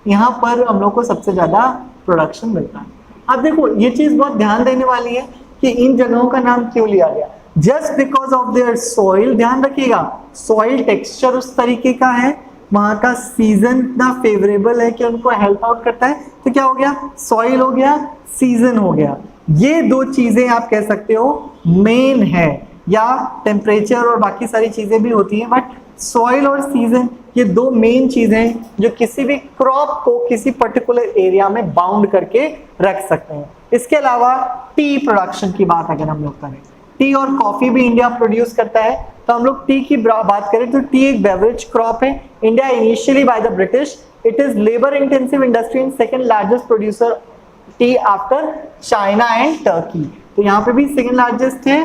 यहाँ पर हम लोग को सबसे ज्यादा production मिलता है। अब देखो ये चीज बहुत ध्यान देने वाली है कि इन जगहों का नाम क्यों लिया गया, just because of their soil. ध्यान रखिएगा सॉइल टेक्सचर उस तरीके का है, वहां का सीजन इतना फेवरेबल है कि उनको हेल्प आउट करता है, तो क्या हो गया, सॉइल हो गया, सीजन हो गया। ये दो चीजें आप कह सकते हो मेन है, या टेम्परेचर और बाकी सारी चीजें भी होती हैं, बट सॉइल और सीजन ये दो मेन चीजें जो किसी भी क्रॉप को किसी पर्टिकुलर एरिया में बाउंड करके रख सकते हैं। इसके अलावा टी प्रोडक्शन की बात अगर हम लोग करें, टी और कॉफी भी इंडिया प्रोड्यूस करता है, तो हम लोग टी की बात करें तो टी एक बेवरेज क्रॉप है। India initially by the British, it is labour intensive industry and second largest producer T after China and Turkey, तो यहाँ पे भी सेकंड लार्जेस्ट है।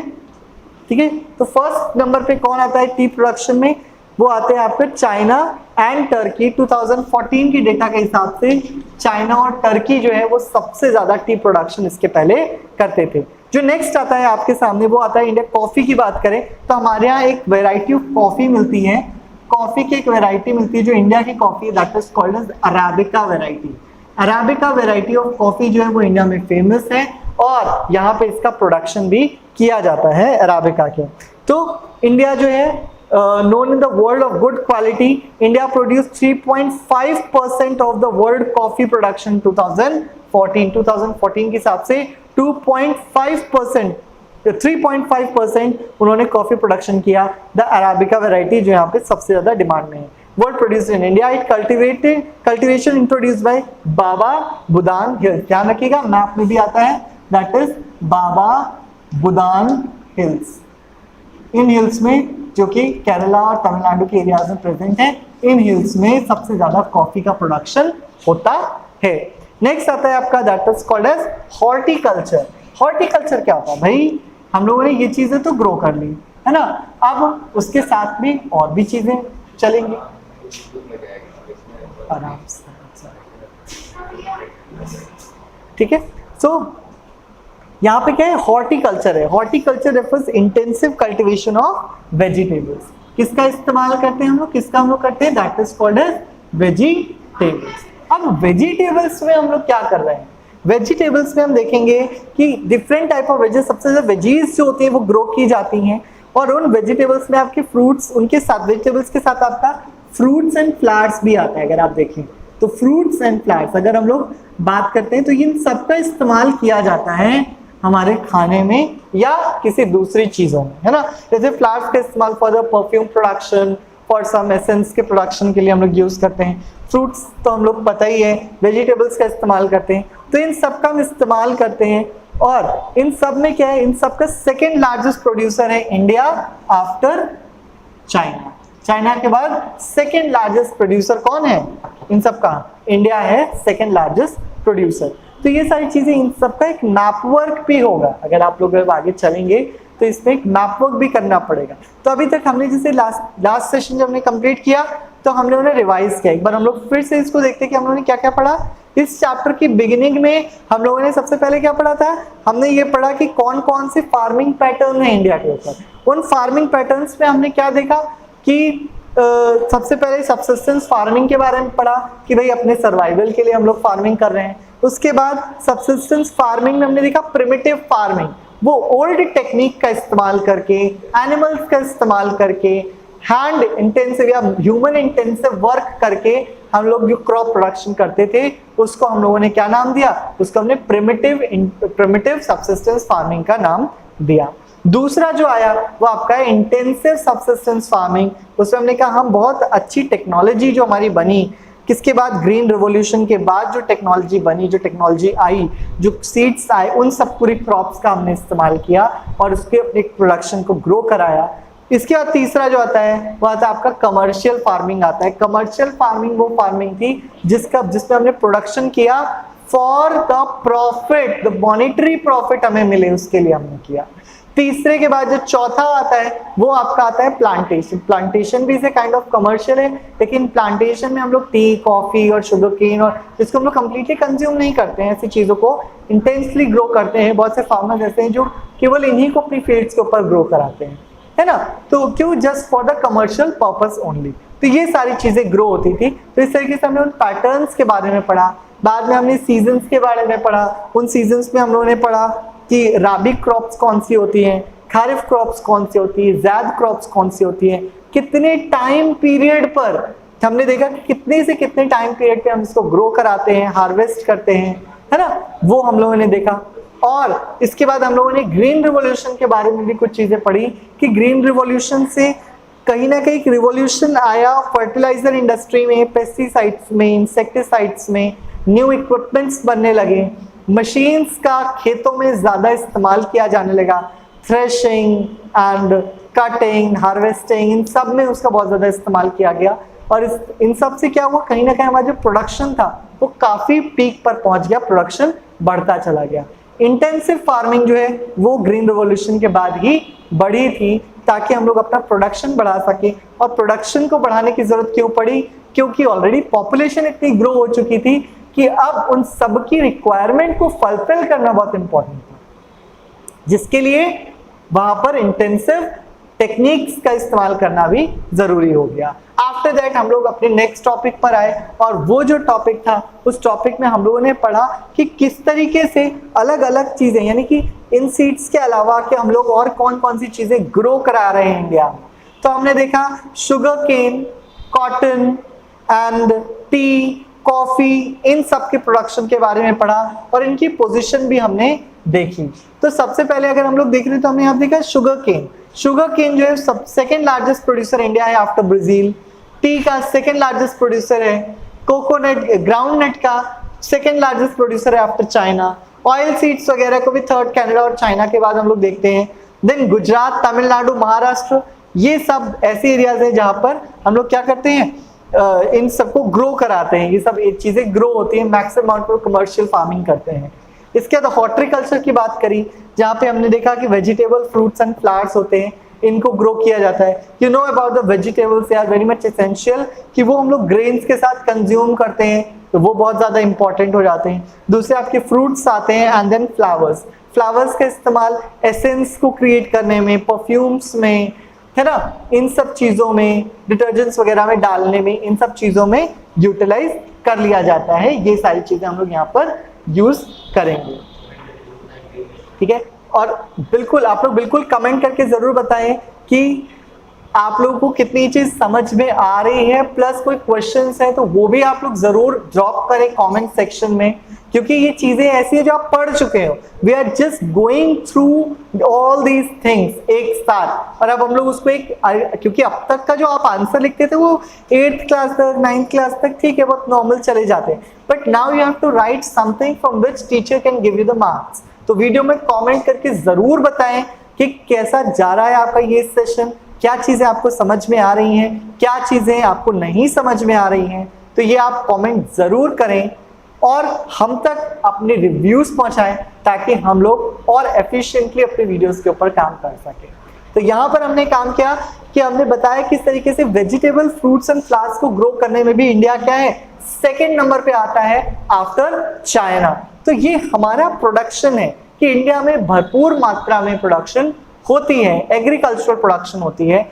ठीक है, तो फर्स्ट नंबर पे कौन आता है टी प्रोडक्शन में, वो आते हैं आपके चाइना एंड टर्की। 2014 की डेटा के हिसाब से चाइना और टर्की जो है वो सबसे ज्यादा टी प्रोडक्शन इसके पहले करते थे। जो नेक्स्ट आता है आपके सामने वो आता है इंडिया। कॉफी की बात करें तो हमारे यहाँ एक वेराइटी ऑफ कॉफी मिलती है, कॉफी की एक वेराइटी मिलती है जो इंडिया की कॉफी है, that is called as arabica variety. Arabica variety of coffee जो है वो इंडिया में फेमस है और यहाँ पे इसका प्रोडक्शन भी किया जाता है अराबिका के। तो इंडिया जो है known in the world of good quality, India produced 3.5% of the world coffee production 2014 के हिसाब से 2.5%, 3.5% उन्होंने कॉफी प्रोडक्शन किया। द अराबिका वैरायटी जो यहाँ पे सबसे ज्यादा डिमांड में है। World produced in India, it cultivation introduced by Baba Budan hills. ध्यान रखिएगा मैप में भी आता है, that is Baba Budan hills. इन हिल्स में जो कि केरला और तमिलनाडु के एरियाज में प्रेजेंट है, इन हिल्स में सबसे ज्यादा कॉफी का प्रोडक्शन होता है। नेक्स्ट आता है आपका that is called as horticulture. Horticulture क्या होता है भाई, हम लोगों ने ये चीजें तो ग्रो कर ली है ना, अब उसके साथ में और भी चीजें चलेंगी आराम से। ठीक है, सो यहाँ पे क्या है, हॉर्टिकल्चर है। Horticulture refers intensive cultivation of vegetables. किसका इस्तेमाल करते हैं हम लोग, किसका हम लोग करते हैं, that is called as vegetables. अब वेजिटेबल्स में हम लोग क्या कर रहे हैं, वेजिटेबल्स में हम देखेंगे कि डिफरेंट टाइप ऑफ वेजेस, सबसे ज्यादा वेजीज जो होती है वो ग्रो की जाती हैं, और उन वेजिटेबल्स में आपके फ्रूट्स, उनके साथ वेजिटेबल्स के साथ आपका फ्रूट्स एंड फ्लावर्स भी आता है। अगर आप देखें तो फ्रूट्स एंड फ्लावर्स अगर हम लोग बात करते हैं तो इन सबका इस्तेमाल किया जाता है हमारे खाने में या किसी दूसरी चीजों में, है ना। जैसे फ्लावर्स का इस्तेमाल for the perfume production, for some essence के प्रोडक्शन के लिए हम लोग यूज करते हैं। फ्रूट्स तो हम लोग पता ही है, वेजिटेबल्स का इस्तेमाल करते हैं, तो इन सब का हम इस्तेमाल करते हैं। और इन सब में क्या है, इन सब का सेकेंड लार्जेस्ट प्रोड्यूसर है इंडिया आफ्टर चाइना। चाइना के बाद सेकेंड लार्जेस्ट प्रोड्यूसर कौन है इन सब का, इंडिया है सेकेंड लार्जेस्ट प्रोड्यूसर। तो ये सारी चीजें, इन सबका एक मैपवर्क भी होगा। अगर आप लोग आगे चलेंगे तो इसमें एक मैपवर्क भी करना पड़ेगा। तो अभी तक हमने जैसे लास्ट सेशन जब हमने कंप्लीट किया तो हमने उन्हें रिवाइज किया। एक बार हम लोग फिर से इसको देखते हैं कि हम लोगों ने क्या क्या पढ़ा। इस चैप्टर की बिगिनिंग में हम लोगों ने सबसे पहले क्या पढ़ा था, हमने ये पढ़ा कि कौन कौन से फार्मिंग पैटर्न है इंडिया के ऊपर। उन फार्मिंग पैटर्न्स में हमने क्या देखा कि सबसे पहले सबसिस्टेंस फार्मिंग के बारे में पढ़ा कि भाई अपने सर्वाइवल के लिए हम लोग फार्मिंग कर रहे हैं। उसके बाद सबसिस्टेंस फार्मिंग में हमने देखा प्रिमिटिव फार्मिंग, वो ओल्ड टेक्निक का इस्तेमाल करके, एनिमल्स का इस्तेमाल करके, हैंड इंटेंसिव या ह्यूमन इंटेंसिव वर्क करके हम लोग जो क्रॉप प्रोडक्शन करते थे उसको हम लोगों ने क्या नाम दिया, उसको हमने प्रिमिटिव सबसिस्टेंस फार्मिंग का नाम दिया। दूसरा जो आया वो आपका है इंटेंसिव सबसिस्टेंस फार्मिंग। उसमें हमने कहा हम बहुत अच्छी टेक्नोलॉजी जो हमारी बनी, किसके बाद, ग्रीन रिवॉल्यूशन के बाद जो टेक्नोलॉजी बनी, जो टेक्नोलॉजी आई, जो सीड्स आए, उन सब पूरी क्रॉप्स का हमने इस्तेमाल किया और उसके अपने प्रोडक्शन को ग्रो कराया। इसके बाद तीसरा जो आता है वो आता है आपका कमर्शियल फार्मिंग आता है। कमर्शियल फार्मिंग वो फार्मिंग थी जिसमें हमने प्रोडक्शन किया for the profit, the monetary profit हमें मिले उसके लिए हमने किया। तीसरे के बाद जो चौथा आता है वो आपका आता है प्लांटेशन। प्लांटेशन भी इसे काइंड ऑफ कमर्शियल है, लेकिन प्लांटेशन में हम लोग टी, कॉफी और शुगर केन और जिसको हम लोग कंप्लीटली कंज्यूम नहीं करते हैं, ऐसी चीजों को इंटेंसली ग्रो करते हैं। बहुत से फार्मर्स ऐसे हैं जो केवल इन्हीं को अपनी फील्ड्स के ऊपर ग्रो कराते हैं, है ना। तो क्यों, just for the commercial purpose only. तो ये सारी चीजें ग्रो होती थी। तो इस तरीके से हमने उन पैटर्न्स के बारे में पढ़ा। बाद में हमने सीजन्स के बारे में पढ़ा। उन सीजन्स में हम लोगों ने पढ़ा कि राबी क्रॉप्स कौन सी होती हैं, खारिफ क्रॉप्स कौन सी होती है, ज़ैद क्रॉप्स कौन सी होती है, कितने टाइम पीरियड पर हमने देखा कि कितने से कितने टाइम पीरियड पे हम इसको ग्रो कराते हैं, हार्वेस्ट करते हैं, है ना, वो हम लोगों ने देखा। और इसके बाद हम लोगों ने ग्रीन रिवॉल्यूशन के बारे में भी कुछ चीजें पढ़ी कि ग्रीन रिवॉल्यूशन से कहीं ना कहीं रिवॉल्यूशन आया फर्टिलाइजर इंडस्ट्री में, पेस्टिसाइड्स में, इंसेक्टिसाइड्स में, न्यू इक्विपमेंट्स बनने लगे, मशीन्स का खेतों में ज्यादा इस्तेमाल किया जाने लगा, थ्रेशिंग एंड कटिंग, हार्वेस्टिंग, इन सब में उसका बहुत ज्यादा इस्तेमाल किया गया। और इन सब से क्या हुआ, कहीं ना कहीं हमारा जो प्रोडक्शन था वो काफी पीक पर पहुंच गया, प्रोडक्शन बढ़ता चला गया। इंटेंसिव फार्मिंग जो है वो ग्रीन रिवॉल्यूशन के बाद ही बढ़ी थी ताकि हम लोग अपना प्रोडक्शन बढ़ा सके। और प्रोडक्शन को बढ़ाने की जरूरत क्यों पड़ी, क्योंकि ऑलरेडी पॉपुलेशन इतनी ग्रो हो चुकी थी कि अब उन सब की रिक्वायरमेंट को फुलफिल करना बहुत इंपॉर्टेंट था, जिसके लिए वहां पर इंटेंसिव टेक्निक्स का इस्तेमाल करना भी जरूरी हो गया। आफ्टर दैट हम लोग अपने नेक्स्ट टॉपिक पर आए और वो जो टॉपिक था उस टॉपिक में हम लोगों ने पढ़ा कि किस तरीके से अलग अलग चीजें, यानी कि इन सीड्स के अलावा कि हम लोग और कौन कौन सी चीजें ग्रो करा रहे हैं इंडिया में। तो हमने देखा sugar cane, cotton and tea, coffee, इन सब के प्रोडक्शन के बारे में पढ़ा और इनकी पोजीशन भी हमने देखी। तो सबसे पहले अगर हम लोग देख रहे हैं तो हमने यहाँ देखा शुगर केन। शुगर केन जो है सब सेकेंड लार्जेस्ट प्रोड्यूसर इंडिया है आफ्टर ब्राजील। टी का सेकेंड लार्जेस्ट प्रोड्यूसर है। कोकोनट, ग्राउंड नट का सेकेंड लार्जेस्ट प्रोड्यूसर है आफ्टर चाइना। ऑयल सीड्स वगैरह को भी थर्ड कनाडा और चाइना के बाद हम लोग देखते हैं। देन गुजरात, तमिलनाडु, महाराष्ट्र, ये सब ऐसे एरियाज हैं जहां पर हम लोग क्या करते हैं, इन सबको ग्रो कराते हैं। ये सब चीजें ग्रो होती हैं, मैक्सिमम अमाउंट पर कमर्शियल फार्मिंग करते हैं। इसके बाद हॉर्टिकल्चर की बात करी जहाँ पे हमने देखा कि वेजिटेबल, फ्रूट्स एंड फ्लावर्स होते हैं, इनको ग्रो किया जाता है। You know about the vegetables, they are very much essential कि वो हम लोग ग्रेन्स के साथ कंज्यूम करते हैं, तो वो बहुत ज्यादा इंपॉर्टेंट हो जाते हैं। दूसरे आपके फ्रूट्स आते हैं एंड देन फ्लावर्स। फ्लावर्स का इस्तेमाल एसेंस को क्रिएट करने में, परफ्यूम्स में, है ना, इन सब चीजों में, डिटर्जेंट्स वगैरह में डालने में, इन सब चीजों में यूटिलाइज कर लिया जाता है। ये सारी चीजें हम लोग यहाँ पर यूज करेंगे, ठीक है। और बिल्कुल आप लोग बिल्कुल कमेंट करके जरूर बताएं कि आप लोगों को कितनी चीज समझ में आ रही है, प्लस कोई क्वेश्चंस है तो वो भी आप लोग जरूर ड्रॉप करें कमेंट सेक्शन में, क्योंकि ये चीजें ऐसी है जो आप पढ़ चुके हो। We are just going through all these things एक साथ, और अब हम लोग उसको एक, क्योंकि अब तक का जो आप आंसर लिखते थे वो 8th क्लास तक, 9th क्लास तक ठीक है, बहुत नॉर्मल चले जाते हैं, but now you have to write something from which teacher can give you the marks. तो वीडियो में कमेंट करके जरूर बताएं कि कैसा जा रहा है आपका ये सेशन, क्या चीजें आपको समझ में आ रही हैं, क्या चीजें आपको नहीं समझ में आ रही हैं। तो ये आप कमेंट जरूर करें और हम तक अपने रिव्यूज पहुंचाएं ताकि हम लोग और एफिशिएंटली अपने वीडियोस के ऊपर काम कर सकें। तो यहाँ पर हमने काम किया कि हमने बताया किस तरीके से वेजिटेबल, फ्रूट्स एंड फ्लावर्स को ग्रो करने में भी इंडिया क्या है, सेकेंड नंबर पे आता है आफ्टर चाइना। तो ये हमारा प्रोडक्शन है कि इंडिया में भरपूर मात्रा में प्रोडक्शन होती है, एग्रीकल्चरल प्रोडक्शन होती है,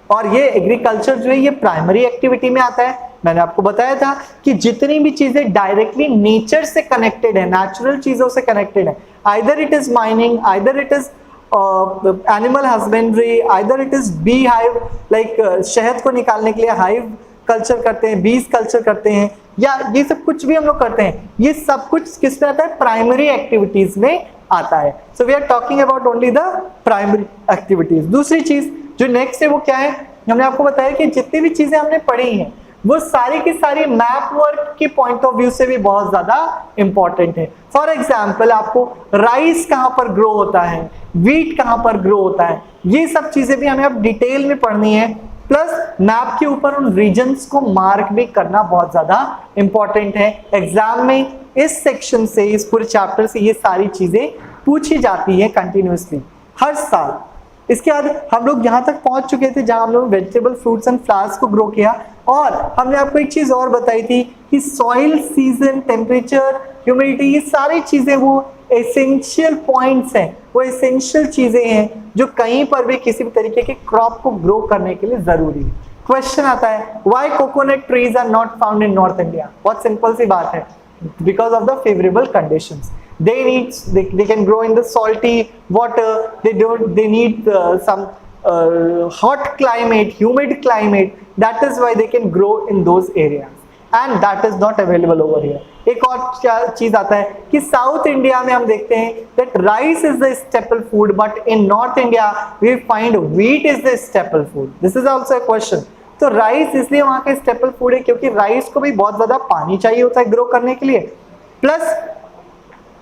और ये एग्रीकल्चर जो है ये प्राइमरी एक्टिविटी में आता है। मैंने आपको बताया था कि जितनी भी चीजें डायरेक्टली नेचर से कनेक्टेड है, नेचुरल चीजों से कनेक्टेड है, either it is mining, either it is animal husbandry, either it is bee hive, like शहद को निकालने के लिए हाइव कल्चर करते हैं, बीज कल्चर करते हैं, या ये सब कुछ भी हम लोग करते हैं, ये सब कुछ किस में आता है? प्राइमरी एक्टिविटीज में आता है। So we are talking about only the primary activities. दूसरी चीज जो नेक्स्ट है वो क्या है? हमने आपको बताया कि जितनी भी चीजें हमने पढ़ी हैं वो सारी की सारी मैप वर्क के पॉइंट ऑफ व्यू से भी बहुत ज्यादा इंपॉर्टेंट है। फॉर एग्जाम्पल आपको राइस कहाँ पर ग्रो होता है, व्हीट कहाँ पर ग्रो होता है, ये सब चीजें भी हमें अब डिटेल में पढ़नी है। प्लस मैप के ऊपर उन रीजन्स को मार्क भी करना बहुत ज्यादा इंपॉर्टेंट है। एग्जाम में इस सेक्शन से, इस पूरे चैप्टर से ये सारी चीजें पूछी जाती है कंटिन्यूसली हर साल। इसके बाद हम लोग यहाँ तक पहुंच चुके थे जहां हम लोग वेजिटेबल, फ्रूट्स एंड फ्लावर्स को ग्रो किया, और हमने आपको एक चीज और बताई थी कि सॉइल, सीजन, टेम्परेचर, ह्यूमिडिटी, ये सारी चीजें वो एसेंशियल पॉइंट्स हैं, वो एसेंशियल चीजें हैं जो कहीं पर भी किसी भी तरीके के क्रॉप को ग्रो करने के लिए जरूरी है। क्वेश्चन आता है why coconut trees are not found in north India? बहुत सिंपल सी बात है, because of the favourable conditions. They can grow in the salty water, they need some hot climate, humid climate, that is why they can grow in those areas and that is not available over here. एक और क्या चीज आता है कि south India में हम देखते हैं that rice is the staple food, but in North India we find wheat is the staple food. This is also a question. तो राइस इसलिए वहाँ का staple food है क्योंकि राइस को भी बहुत ज्यादा पानी चाहिए होता है ग्रो करने के लिए, प्लस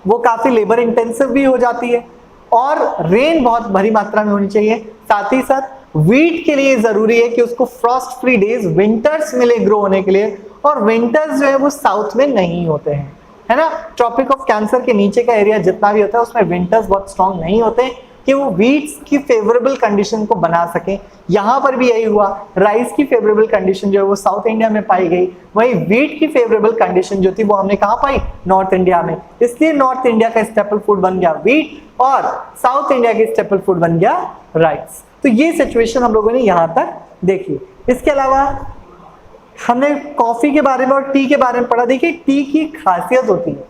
वो काफी लेबर इंटेंसिव भी हो जाती है, और रेन बहुत भारी मात्रा में होनी चाहिए। साथ ही साथ व्हीट के लिए जरूरी है कि उसको फ्रॉस्ट फ्री डेज, विंटर्स मिले ग्रो होने के लिए, और विंटर्स जो है वो साउथ में नहीं होते हैं, है ना। ट्रॉपिक ऑफ कैंसर के नीचे का एरिया जितना भी होता है उसमें विंटर्स बहुत स्ट्रॉन्ग नहीं होते कि वो व्हीट्स की फेवरेबल कंडीशन को बना सके। यहाँ पर भी यही हुआ, राइस की फेवरेबल कंडीशन जो है वो साउथ इंडिया में पाई गई, वही व्हीट की फेवरेबल कंडीशन जो थी वो हमने कहाँ पाई? नॉर्थ इंडिया में। इसलिए नॉर्थ इंडिया का स्टेपल फूड बन गया व्हीट, और साउथ इंडिया के स्टेपल फूड बन गया राइस। तो ये सिचुएशन हम लोगों ने यहाँ तक देखी। इसके अलावा हमने कॉफी के बारे में और टी के बारे में पढ़ा। देखिए टी की खासियत होती है,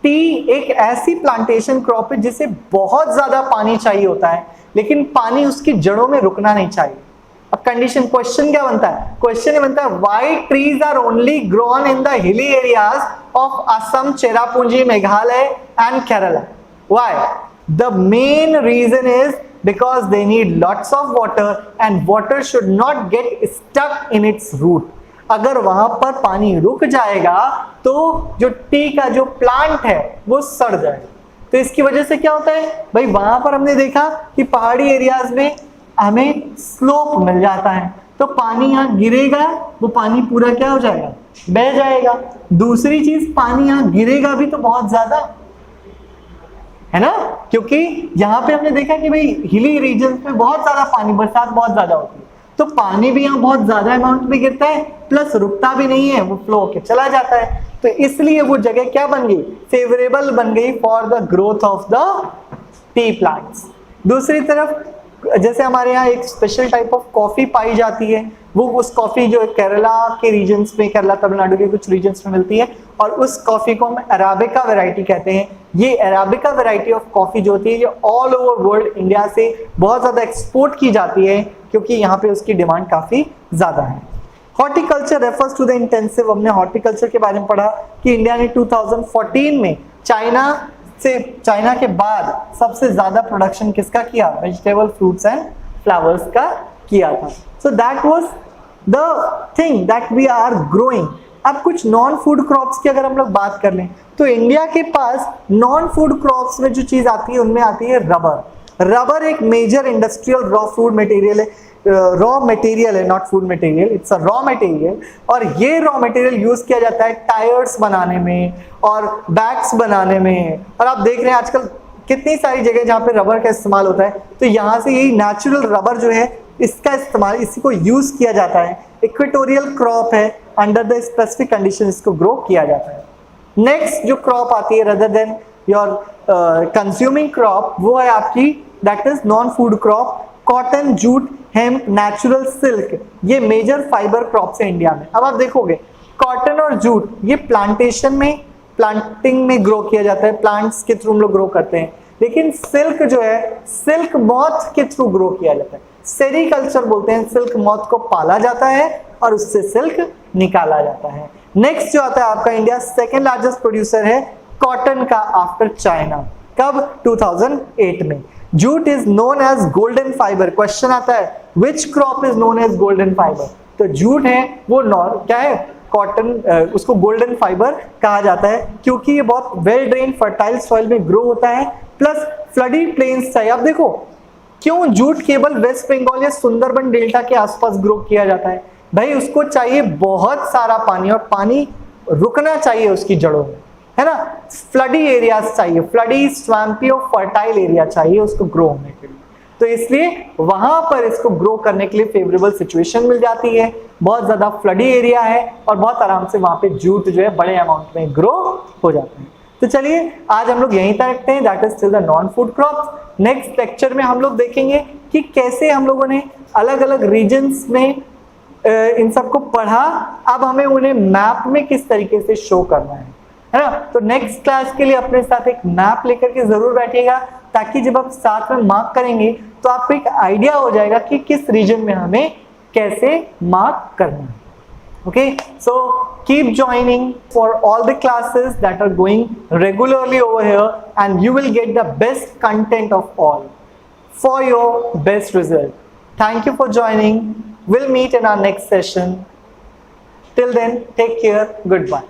टी एक ऐसी प्लांटेशन क्रॉप है जिसे बहुत ज्यादा पानी चाहिए होता है, लेकिन पानी उसकी जड़ों में रुकना नहीं चाहिए। अब कंडीशन, क्वेश्चन क्या बनता है? क्वेश्चन बनता है why trees are only grown in the hilly areas of Assam, Cherrapunji, Meghalaya and Kerala? Why? The main reason is because they need lots of water and water should not get stuck in its root. अगर वहां पर पानी रुक जाएगा तो जो T का जो प्लांट है वो सड़ जाएगा। तो इसकी वजह से क्या होता है भाई, वहां पर हमने देखा कि पहाड़ी एरियाज में हमें स्लोप मिल जाता है, तो पानी यहाँ गिरेगा, वो पानी पूरा क्या हो जाएगा? बह जाएगा। दूसरी चीज, पानी यहाँ गिरेगा भी तो बहुत ज्यादा, है ना, क्योंकि यहाँ पे हमने देखा कि भाई हिली रीजन में बहुत ज्यादा पानी, बरसात बहुत ज्यादा होती है, तो पानी भी यहाँ बहुत ज्यादा अमाउंट में गिरता है, प्लस रुकता भी नहीं है, वो फ्लो होके चला जाता है। तो इसलिए वो जगह क्या बन गई? फेवरेबल बन गई for the growth of the T plants. दूसरी तरफ जैसे हमारे यहाँ एक स्पेशल टाइप ऑफ कॉफी पाई जाती है, वो उस कॉफी जो केरला के रीजन्स में, केरला तमिलनाडु के कुछ रीजन्स में मिलती है, और उस कॉफी को हम अराबिका वैरायटी कहते हैं। ये अराबिका वैरायटी ऑफ कॉफी जो होती है ये ऑल ओवर वर्ल्ड इंडिया से बहुत ज्यादा एक्सपोर्ट की जाती है, क्योंकि यहाँ पे उसकी डिमांड काफी ज्यादा है। Horticulture refers to the intensive, हमने हॉर्टिकल्चर के बारे में पढ़ा कि इंडिया ने 2014 में चाइना के बाद सबसे ज्यादा प्रोडक्शन किसका किया? वेजिटेबल, फ्रूट्स एंड फ्लावर्स का किया था। So that was the thing that we are growing. अब कुछ नॉन फूड क्रॉप्स की अगर हम लोग बात कर लें तो इंडिया के पास नॉन फूड क्रॉप्स में जो चीज आती है उनमें आती है रबर। रबर एक major industrial raw food material है, रॉ मटेरियल है, not food material, it's a raw material. और ये रॉ मटेरियल यूज किया जाता है टायर्स बनाने में और बैग्स बनाने में। और आप देख रहे हैं आजकल कितनी सारी जगह जहाँ पे रबर का इस्तेमाल होता है, तो यहाँ से यही नेचुरल रबर जो है इसका इस्तेमाल, इसी को यूज किया जाता है। इक्वेटोरियल क्रॉप है, अंडर द स्पेसिफिक कंडीशन इसको ग्रो किया जाता है। नेक्स्ट जो क्रॉप आती है rather than your consuming crop, वो है आपकी that is non food crop, cotton, jute, hemp, natural silk. ये मेजर फाइबर क्रॉप्स है इंडिया में। अब आप देखोगे कॉटन और जूट ये प्लांटेशन में, प्लांटिंग में ग्रो किया जाता है, प्लांट्स के थ्रू हम लोग ग्रो करते हैं। लेकिन सिल्क जो है सिल्क मॉथ के थ्रू ग्रो किया जाता है। सेरीकल्चर बोलते हैं, सिल्क मॉथ को पाला जाता है और उससे सिल्क निकाला जाता है। नेक्स्ट जो आता है आपका, इंडिया सेकेंड लार्जेस्ट प्रोड्यूसर है कॉटन का आफ्टर चाइना। कब? 2008 में। Jute is known as golden fibre. Question आता है which crop is known as golden fibre? तो जूट है वो क्या है? कॉटन, उसको गोल्डन फाइबर कहा जाता है क्योंकि ये बहुत वेल ड्रेन फर्टाइल सॉइल में ग्रो होता है, प्लस फ्लडी प्लेन्स चाहिए। अब देखो क्यों जूट केवल वेस्ट बंगाल या सुंदरबन डेल्टा के आसपास ग्रो किया जाता है? भाई उसको चाहिए बहुत सारा पानी और पानी रुकना चाहिए उसकी जड़ों में, है ना। फ्लडी एरियाज चाहिए, फ्लडी स्वैम्पी और फर्टाइल एरिया चाहिए उसको ग्रो होने के लिए। तो इसलिए वहां पर इसको ग्रो करने के लिए फेवरेबल सिचुएशन मिल जाती है, बहुत ज्यादा फ्लडी एरिया है और बहुत आराम से वहां पे जूट जो है बड़े अमाउंट में ग्रो हो जाता है। तो चलिए आज हम लोग यहीं तक रखते हैं, that is still the non food crops. Next lecture में हम लोग देखेंगे कि कैसे हम लोगों ने अलग अलग रीजन्स में इन सबको पढ़ा, अब हमें उन्हें मैप में किस तरीके से शो करना है ना। तो नेक्स्ट क्लास के लिए अपने साथ एक मैप लेकर के जरूर बैठिएगा, ताकि जब आप साथ में मार्क करेंगे तो आपको एक आइडिया हो जाएगा कि किस रीजन में हमें कैसे मार्क करना है। Okay, so keep joining for all the classes that are going regularly over here, and you will get the best content of all for your best result. Thank you for joining. We'll meet in our next session. Till then, take care. Goodbye.